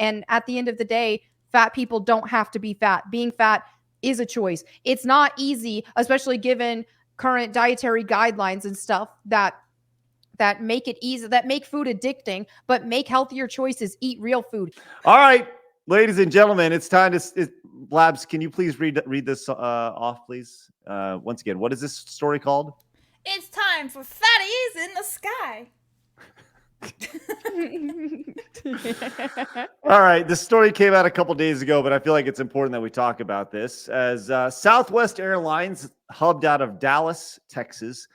And at the end of the day, fat people don't have to be fat. Being fat is a choice. It's not easy, especially given current dietary guidelines and stuff that make it easy, that make food addicting, but make healthier choices. Eat real food. All right, ladies and gentlemen, it's time to Blabs. Can you please read this off, please? Once again, what is this story called? It's time for Fatties in the Sky. All right, this story came out a couple days ago, but I feel like it's important that we talk about this as Southwest Airlines, hubbed out of Dallas, Texas,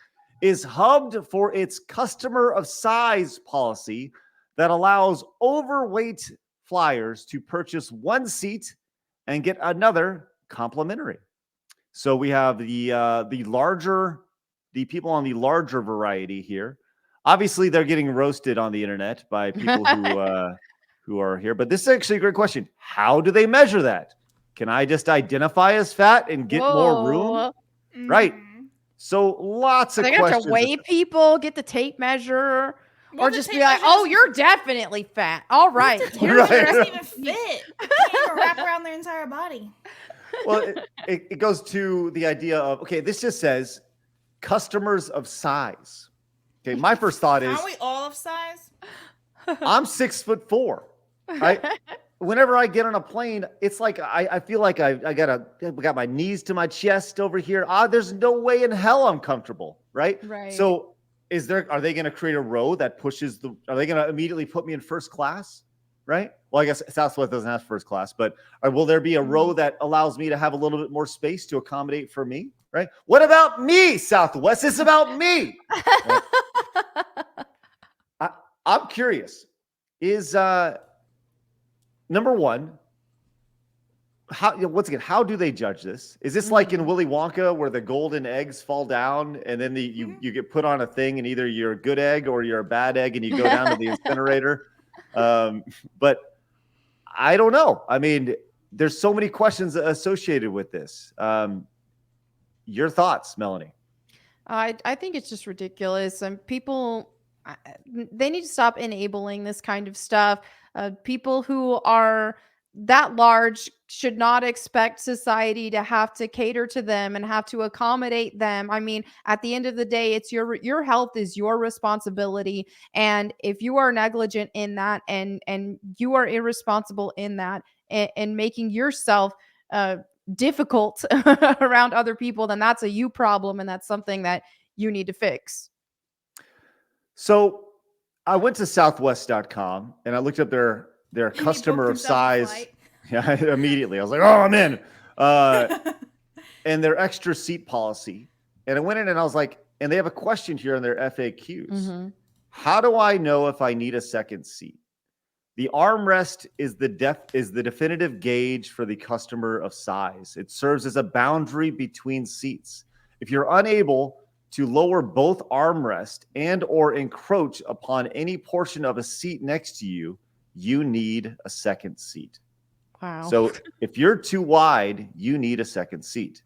is hubbed for its customer of size policy that allows overweight flyers to purchase one seat and get another complimentary. So we have the people on the larger variety here. Obviously, they're getting roasted on the internet by people who are here. But this is actually a great question. How do they measure that? Can I just identify as fat and get more room? Right. So lots of questions. They got to weigh people, get the tape measure, or just be like, "Oh, you're definitely fat." All right. Yours doesn't even fit. You can't even wrap around their entire body. Well, it goes to the idea of, okay, this just says customers of size. Okay, my first thought is, aren't we all of size? I'm 6'4". Right? Whenever I get on a plane, it's like I feel like I got my knees to my chest over here. There's no way in hell I'm comfortable, right? Right. So are they going to create a row that pushes are they going to immediately put me in first class? Right? Well, I guess Southwest doesn't have first class, but will there be a row that allows me to have a little bit more space to accommodate for me? Right? What about me, Southwest? It's about me. Right? I'm curious. Is number one, how do they judge this? Is this like in Willy Wonka where the golden eggs fall down and then you get put on a thing and either you're a good egg or you're a bad egg and you go down to the incinerator? But I don't know. I mean, there's so many questions associated with this. Your thoughts, Melanie? I think it's just ridiculous. And people, they need to stop enabling this kind of stuff. People who are that large should not expect society to have to cater to them and have to accommodate them. I mean, at the end of the day, it's your health is your responsibility, and if you are negligent in that and you are irresponsible in that and making yourself difficult around other people, then that's a you problem, and that's something that you need to fix. So I went to southwest.com and I looked up their customer of size. Yeah, immediately. I was like, oh, I'm in. And their extra seat policy. And I went in and I was like, and they have a question here in their FAQs. Mm-hmm. How do I know if I need a second seat? The armrest is the definitive gauge for the customer of size. It serves as a boundary between seats. If you're unable to lower both armrest and or encroach upon any portion of a seat next to you, you need a second seat. Wow. So if you're too wide, you need a second seat.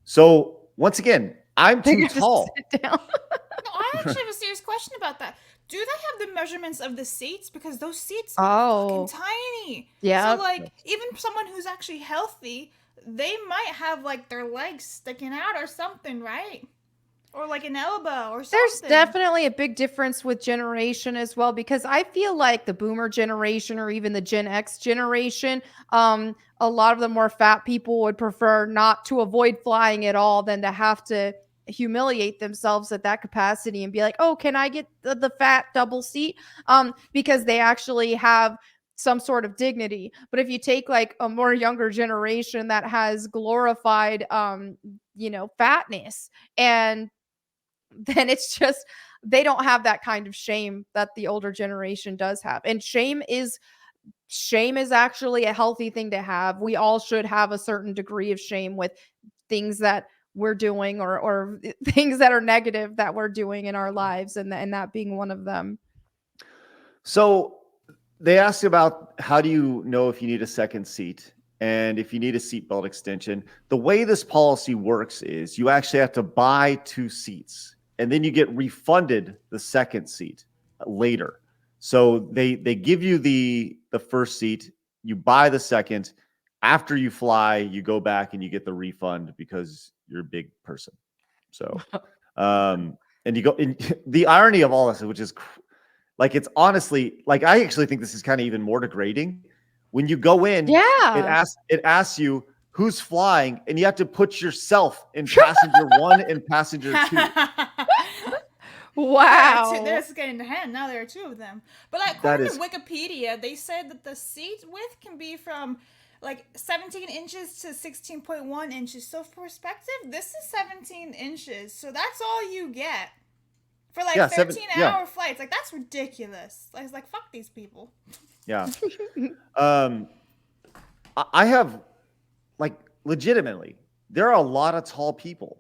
So once again, I'm too tall. No, I actually have a serious question about that. Do they have the measurements of the seats? Because those seats are fucking tiny. Yeah. So like even someone who's actually healthy, they might have like their legs sticking out or something, right? Or like an elbow or something. There's definitely a big difference with generation as well, because I feel like the boomer generation or even the Gen X generation, a lot of the more fat people would prefer not to avoid flying at all than to have to humiliate themselves at that capacity and be like, oh, can I get the fat double seat? Because they actually have some sort of dignity. But if you take like a more younger generation that has glorified fatness, and then it's just they don't have that kind of shame that the older generation does have. And shame is actually a healthy thing to have. We all should have a certain degree of shame with things that we're doing or things that are negative that we're doing in our lives, and that being one of them. So they asked about how do you know if you need a second seat and if you need a seatbelt extension. The way this policy works is you actually have to buy 2 seats and then you get refunded the second seat later. So they give you the first seat, you buy the second. After you fly, you go back and you get the refund because you're a big person. So, and you go. And the irony of all this, which is like, it's honestly like, I actually think this is kind of even more degrading. When you go in, Yeah. it asks you who's flying, and you have to put yourself in passenger one and passenger two. Wow. They're getting the hand. Now there are two of them. But like, That according is- to Wikipedia, they said that the seat width can be from like 17 inches to 16.1 inches. So for perspective, this is 17 inches. So that's all you get for like 13-hour flights. Like, that's ridiculous. It's like, fuck these people. Yeah. I have, like, legitimately, there are a lot of tall people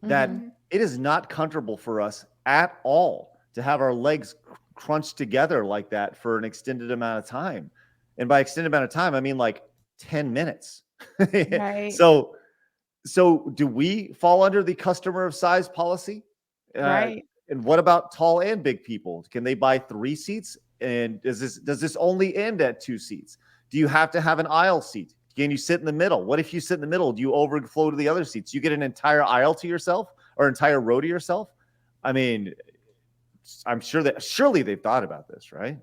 that it is not comfortable for us at all to have our legs crunched together like that for an extended amount of time. And by extended amount of time, I mean like 10 minutes. Right. So do we fall under the customer of size policy? Right. And what about tall and big people? Can they buy 3 seats? And does this only end at 2 seats? Do you have to have an aisle seat? Can you sit in the middle? What if you sit in the middle? Do you overflow to the other seats? You get an entire aisle to yourself or entire row to yourself? I mean, I'm sure that surely they've thought about this, right?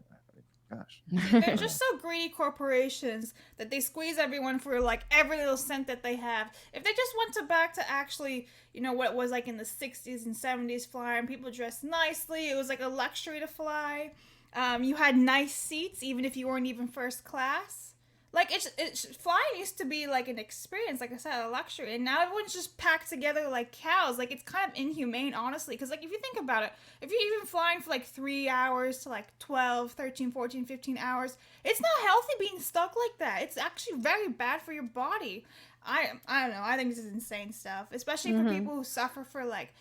Gosh. They're just so greedy corporations that they squeeze everyone for like every little cent that they have. If they just went back to actually, what it was like in the 60s and 70s flying, people dressed nicely. It was like a luxury to fly. You had nice seats, even if you weren't even first class. Like, it's flying used to be like an experience, like I said, a luxury, and now everyone's just packed together like cows. Like, it's kind of inhumane, honestly, because like, if you think about it, if you're even flying for like 3 hours to like 12, 13, 14, 15 hours, it's not healthy being stuck like that. It's actually very bad for your body. I don't know. I think this is insane stuff, especially for people who suffer for like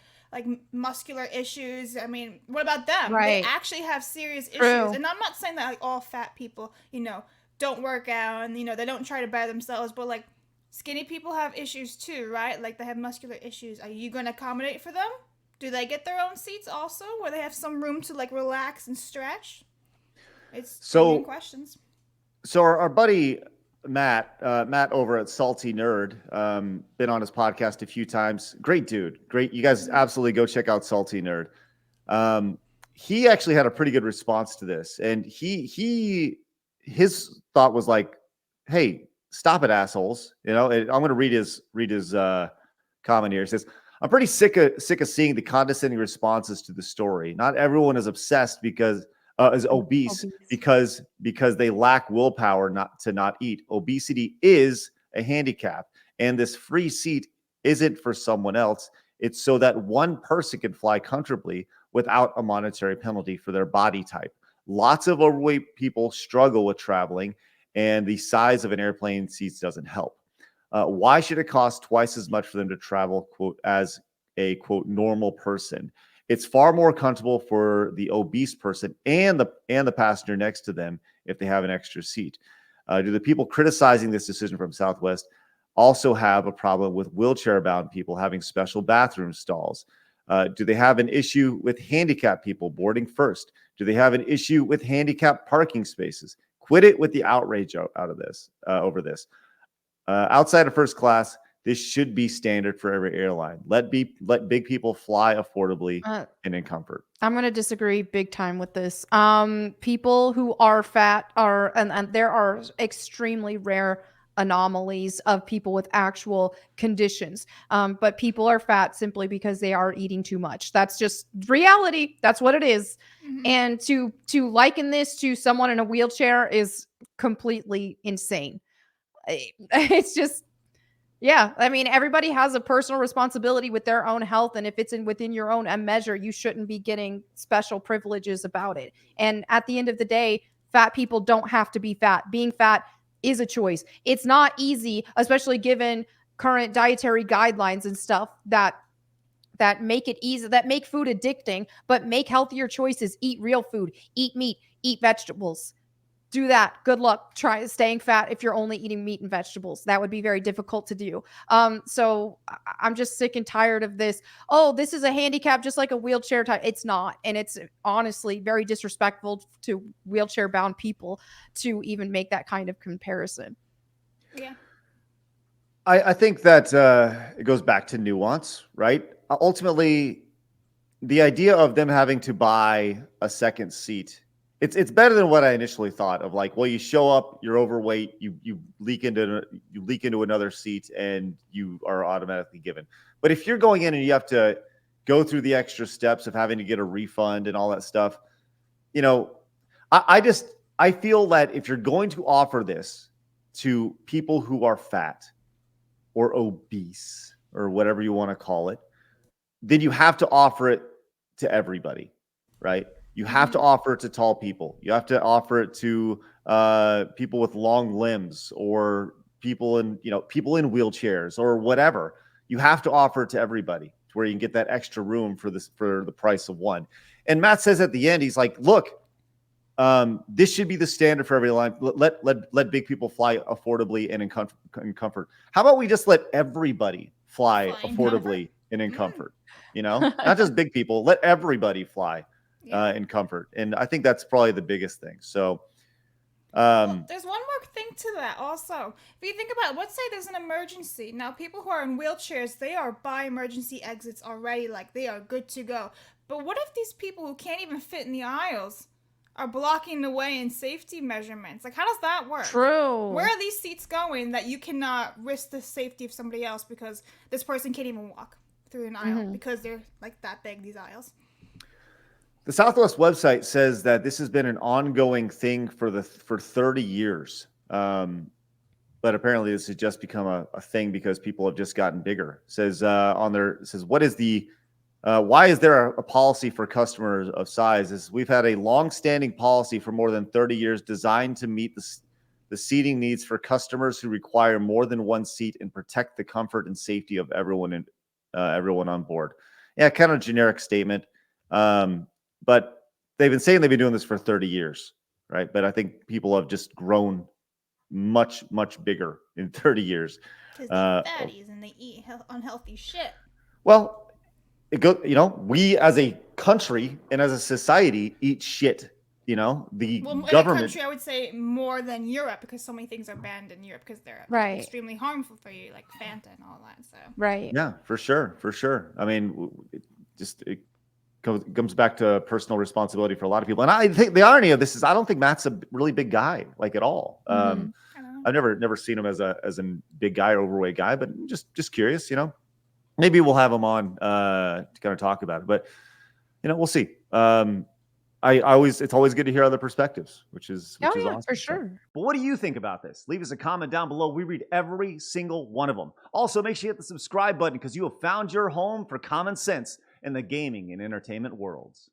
muscular issues. I mean, what about them? Right. They actually have serious issues. True. And I'm not saying that like all fat people, don't work out and they don't try to better themselves, but like skinny people have issues too, right? Like, they have muscular issues. Are you going to accommodate for them? Do they get their own seats also, where they have some room to like relax and stretch? It's so questions. So our buddy Matt over at Salty Nerd, been on his podcast a few times. Great dude. Great. You guys absolutely go check out Salty Nerd. He actually had a pretty good response to this, and his thought was like, "Hey, stop it, assholes!" And I'm going to read his comment here. He says, "I'm pretty sick of seeing the condescending responses to the story. Not everyone is obsessed because is obese because they lack willpower not to eat. Obesity is a handicap, and this free seat isn't for someone else. It's so that one person can fly comfortably without a monetary penalty for their body type. Lots of overweight people struggle with traveling, and the size of an airplane seats doesn't help. Why should it cost twice as much for them to travel, quote, as a, quote, normal person? It's far more comfortable for the obese person and the passenger next to them if they have an extra seat. Do the people criticizing this decision from Southwest also have a problem with wheelchair-bound people having special bathroom stalls? Do they have an issue with handicapped people boarding first? Do they have an issue with handicapped parking spaces? Quit it with the outrage over this. Outside of first class, this should be standard for every airline. Let big people fly affordably and in comfort. I'm going to disagree big time with this. People who are fat and there are extremely rare anomalies of people with actual conditions. But people are fat simply because they are eating too much. That's just reality. That's what it is. Mhm. And to liken this to someone in a wheelchair is completely insane. It's just, yeah. I mean, everybody has a personal responsibility with their own health, and if it's within your own measure, you shouldn't be getting special privileges about it. And at the end of the day, fat people don't have to be fat. Being fat is a choice. It's not easy, especially given current dietary guidelines and stuff that make it easy, that make food addicting, but make healthier choices. Eat real food, eat meat, eat vegetables. do that. Good luck. Try staying fat if you're only eating meat and vegetables. That would be very difficult to do. So I'm just sick and tired of this. Oh, this is a handicap, just like a wheelchair type. It's not, and it's honestly very disrespectful to wheelchair bound people to even make that kind of comparison. Yeah. I think that it goes back to nuance, right? Ultimately, the idea of them having to buy a second seat, it's better than what I initially thought of. Like, well, you show up, you're overweight, you leak into another seat, and you are automatically given. But if you're going in and you have to go through the extra steps of having to get a refund and all that stuff, you know, I feel that if you're going to offer this to people who are fat or obese or whatever you want to call it, then you have to offer it to everybody, right? You have to offer it to tall people. You have to offer it to people with long limbs or people in wheelchairs or whatever. You have to offer it to everybody to where you can get that extra room for the price of one. And Matt says at the end, he's like, look, this should be the standard for every line. Let big people fly affordably and in comfort. How about we just let everybody fly affordably and in comfort? You know, not just big people. Let everybody fly in comfort. And I think that's probably the biggest thing. So, well, there's one more thing to that also. If you think about it, let's say there's an emergency. Now, people who are in wheelchairs, they are by emergency exits already. Like, they are good to go. But what if these people who can't even fit in the aisles are blocking the way in safety measurements? Like, how does that work? True. Where are these seats going that you cannot risk the safety of somebody else because this person can't even walk through an aisle because they're like that big, these aisles? The Southwest website says that this has been an ongoing thing for 30 years. But apparently this has just become a thing because people have just gotten bigger. It says what is the why is there a policy for customers of size? We've had a long-standing policy for more than 30 years designed to meet the seating needs for customers who require more than one seat and protect the comfort and safety of everyone on board. Yeah, kind of generic statement. But they've been saying they've been doing this for 30 years, right? But I think people have just grown much, much bigger in 30 years. Because they're fatties and they eat unhealthy shit. Well, we as a country and as a society eat shit. The government. In a country, I would say more than Europe because so many things are banned in Europe because they're extremely harmful for you, like Fanta and all that. So Yeah, for sure. I mean, it comes back to personal responsibility for a lot of people. And I think the irony of this is I don't think Matt's a really big guy, like at all. I've never seen him as a big guy or overweight guy, but just curious, maybe we'll have him on to kind of talk about it, but we'll see. It's always good to hear other perspectives, which is awesome. For sure. But what do you think about this? Leave us a comment down below. We read every single one of them. Also, make sure you hit the subscribe button because you have found your home for common sense in the gaming and entertainment worlds.